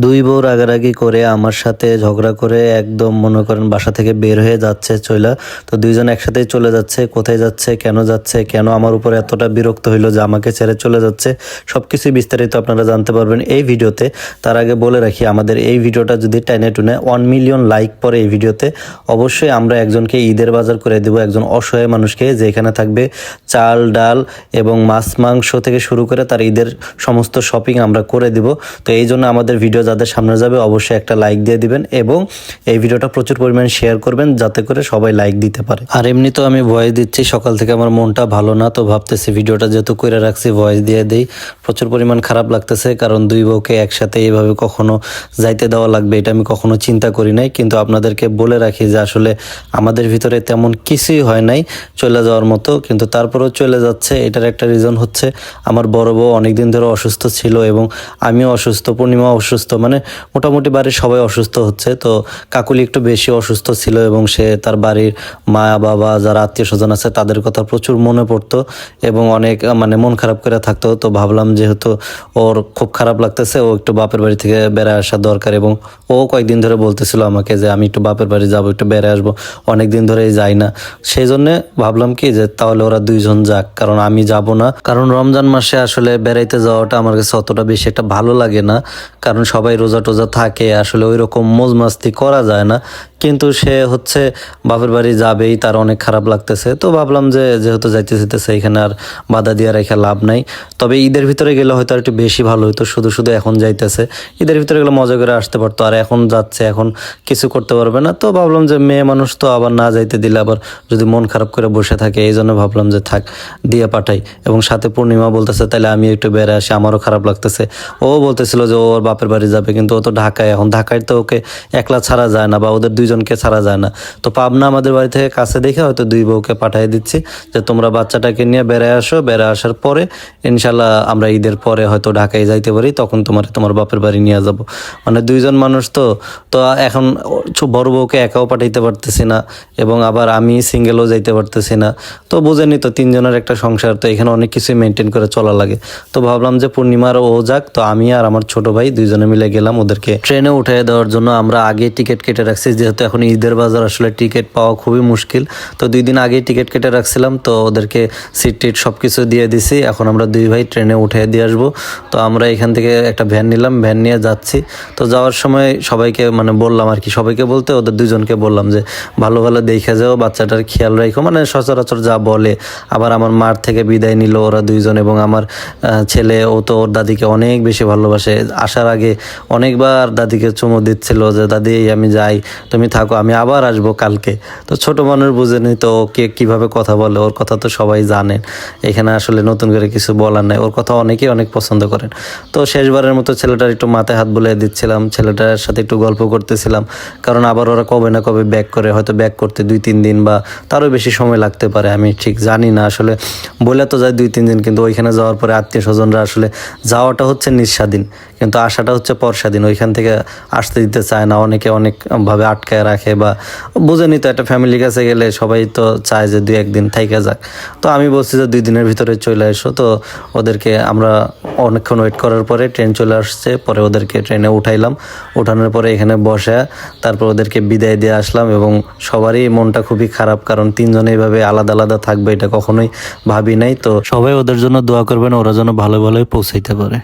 দুই বউ রাগারাগি করে আমার সাথে ঝগড়া করে একদম মনে করেন বাসা থেকে বের হয়ে যাচ্ছে চইলা। তো দুইজন একসাথেই চলে যাচ্ছে। কোথায় যাচ্ছে, কেন আমার উপর এতটা বিরক্ত হইলো যে আমাকে ছেড়ে চলে যাচ্ছে, সবকিছুই বিস্তারিত আপনারা জানতে পারবেন এই ভিডিওতে। তার আগে বলে রাখি, আমাদের এই ভিডিওটা যদি টেনে টুনে 1 মিলিয়ন লাইক পরে এই ভিডিওতে, অবশ্যই আমরা একজনকে ঈদের বাজার করে দেবো, একজন অসহায় মানুষকে, যেখানে থাকবে চাল ডাল এবং মাছ মাংস থেকে শুরু করে তার ঈদের সমস্ত শপিং আমরা করে দিব। তো এই জন্য আমাদের ভিডিও যাদের সামনে যাবে অবশ্যই একটা লাইক দিয়ে দিবেন এবং এই ভিডিওটা প্রচুর পরিমাণে শেয়ার করবেন যাতে করে সবাই লাইক দিতে পারে। আর এমনি তো আমি ভয়েস দিচ্ছি, সকাল থেকে আমার মনটা ভালো না, তো ভাবতেছি ভিডিওটা যেহেতু করে রাখছি ভয়েস দিয়ে দেই। প্রচুর পরিমাণ খারাপ লাগতেছে, কারণ দুই বউকে একসাথে এইভাবে কখনো যাইতে দেওয়া লাগবে এটা আমি কখনো চিন্তা করি নাই। কিন্তু আপনাদেরকে বলে রাখি যে আসলে আমাদের ভিতরে তেমন কিছুই হয় নাই চলে যাওয়ার মতো, কিন্তু তারপরেও চলে যাচ্ছে। এটার একটা রিজন হচ্ছে আমার বড় বউ অনেকদিন ধরে অসুস্থ ছিল এবং আমিও অসুস্থ, পূর্ণিমা অসুস্থ, মানে মোটামুটি বাড়ির সবাই অসুস্থ হচ্ছে। তো কাকুলি একটু বেশি অসুস্থ ছিল এবং সে তার বাড়ির মা বাবা যারা আত্মীয় স্বজন আছে তাদের কথা প্রচুর মনে পড়তো এবং অনেক মানে মন খারাপ করে থাকতো। তো ভাবলাম যেহেতু ওর খুব খারাপ লাগতেছে, ও একটু বাপের বাড়ি থেকে বেড়ে আসা দরকার। এবং ও কয়েকদিন ধরে বলতেছিল আমাকে যে আমি একটু বাপের বাড়ি যাবো, একটু বেড়ে আসবো, অনেকদিন ধরেই যাই না। সেই জন্যে ভাবলাম কি যে তাহলে ওরা দুইজন যাক, কারণ আমি যাব না। কারণ রমজান মাসে আসলে বেড়াইতে যাওয়াটা আমার কাছে অতটা বেশি একটা ভালো লাগে না, কারণ সবাই রোজা টোজা থাকে, আসলে ওই রকম মজ মাস্তি করা যায় না। কিন্তু সে হচ্ছে বাপের বাড়ি যাবেই, তার অনেক খারাপ লাগতেছে। তো ভাবলাম যে যেহেতু যাইতেছে এখানে আর বাধা দিয়ে রেখে লাভ নাই। তবে ঈদের ভিতরে গেলে হয়তো আর একটু বেশি ভালো হতো, শুধু শুধু এখন যাইতেছে, ঈদের ভিতরে গেলে মজা করে আসতে পারতো, আর এখন যাচ্ছে, এখন কিছু করতে পারবে না। তো ভাবলাম যে মেয়ে মানুষ তো আবার না যাইতে দিলে আবার যদি মন খারাপ করে বসে থাকে, এই জন্য ভাবলাম যে থাক, দিয়ে পাঠাই। এবং সাথে পূর্ণিমা বলতেছে তাহলে আমি একটু বেড়ে আসি, আমারও খারাপ লাগতেছে। ও বলতেছিল যে ওর বাপের বাড়ি যাবে, কিন্তু ও তো ঢাকায়, এখন ঢাকায় তো ওকে একলা ছাড়া যায় না বা ওদের দুইজনকে ছাড়া যায় না। তো পাবনা আমাদের বাড়ি থেকে কাছে দেখে হয়তো দুই বউকে পাঠিয়ে দিচ্ছি যে তোমরা বাচ্চাটাকে নিয়ে বেড়ে আসো, বেড়ে আসার পরে ইনশাল্লাহ আমরা ঈদের পরে হয়তো ঢাকায় যাইতে পারি, তখন তোমার বাপের বাড়ি নিয়ে যাব। মানে দুইজন মানুষ তো তো এখন বড় বউকে একাও পাঠাইতে পারতেছি না এবং আবার আমি সিঙ্গেলও যাইতে পারতেছি না। তো বুঝেনি তো, তিনজনের একটা সংসার, তো এখানে অনেক কিছুই মেনটেন করে চলা লাগে। তো ভাবলাম যে পূর্ণিমার ও যাক, তো আমি আর আমার ছোট ভাই দুইজনে মিলে গেলাম ওদেরকে ট্রেনে উঠিয়ে দেওয়ার জন্য। আমরা আগে টিকিট কেটে রাখছি, যেহেতু এখন ঈদের বাজার, আসলে টিকিট পাওয়া খুবই মুশকিল। তো 2 দিন আগেই টিকিট কেটে রাখছিলাম, তো ওদেরকে সিট টিট সব কিছু দিয়ে দিছি। এখন আমরা দুই ভাই ট্রেনে উঠিয়ে দিয়ে আসবো। তো আমরা এখান থেকে একটা ভ্যান নিলাম, ভ্যান নিয়ে যাচ্ছি। তো যাওয়ার সময় সবাইকে মানে বললাম আর কি, সবাইকে বলতে ওদের দুজনকে বললাম যে ভালো ভালো দেখে যাও, বাচ্চাটার খেয়াল রাখো, মানে সচরাচর যা বলে। আবার আমার মার থেকে বিদায় নিল ওরা দুইজন, এবং আমার ছেলে, ও তো ওর দাদিকে অনেক বেশি ভালোবাসে। আসার আগে অনেকবার দাদিকে চুমু দিচ্ছিল যে দাদি আমি যাই, তুমি থাকো, আমি আবার আসবো কালকে। তো ছোট মানুষ বুঝেনি তো, ওকে কিভাবে কথা বলে, ওর কথা তো সবাই জানেন, এখানে আসলে নতুন করে কিছু বলার নাই। ওর কথা অনেকেই অনেক পছন্দ করেন। তো শেষবারের মতো ছেলেটার একটু মাথায় হাত বুলিয়ে দিচ্ছিলাম, ছেলেটার সাথে একটু গল্প করতেছিলাম, কারণ আবার ওরা কবে না কবে ব্যাক করে, হয়তো ব্যাক করতে 2-3 দিন বা তারও বেশি সময় লাগতে পারে, আমি ঠিক জানি না। আসলে বলে তো যায় 2-3 দিন, কিন্তু ওইখানে যাওয়ার পরে আত্মীয় স্বজনরা, আসলে যাওয়াটা হচ্ছে নিঃস্বাধীন কিন্তু আসাটা হচ্ছে পরস্বাধীন, ওইখান থেকে আসতে দিতে চায় না, অনেকে অনেকভাবে আটকায় রাখে। বা বুঝেনি তো, একটা ফ্যামিলির কাছে গেলে সবাই তো চায় যে 2-1 দিন থাইকা যাক। তো আমি বলছি যে 2 দিনের ভিতরে চলে এসো। তো ওদেরকে আমরা অনেকক্ষণ ওয়েট করার পরে ট্রেন চলে আসছে, পরে ওদেরকে ট্রেনে উঠাইলাম, উঠানোর পরে এখানে বসে তারপর ওদেরকে বিদায় দিয়ে আসলাম। এবং সবারই মনটা খুবই খারাপ, কারণ 3 জন এইভাবে আলাদা আলাদা থাকবে এটা কখনোই ভাবি নাই। তো সবাই ওদের জন্য দোয়া করবেন, ওরা যেন ভালো ভালোই পৌঁছাইতে পারে।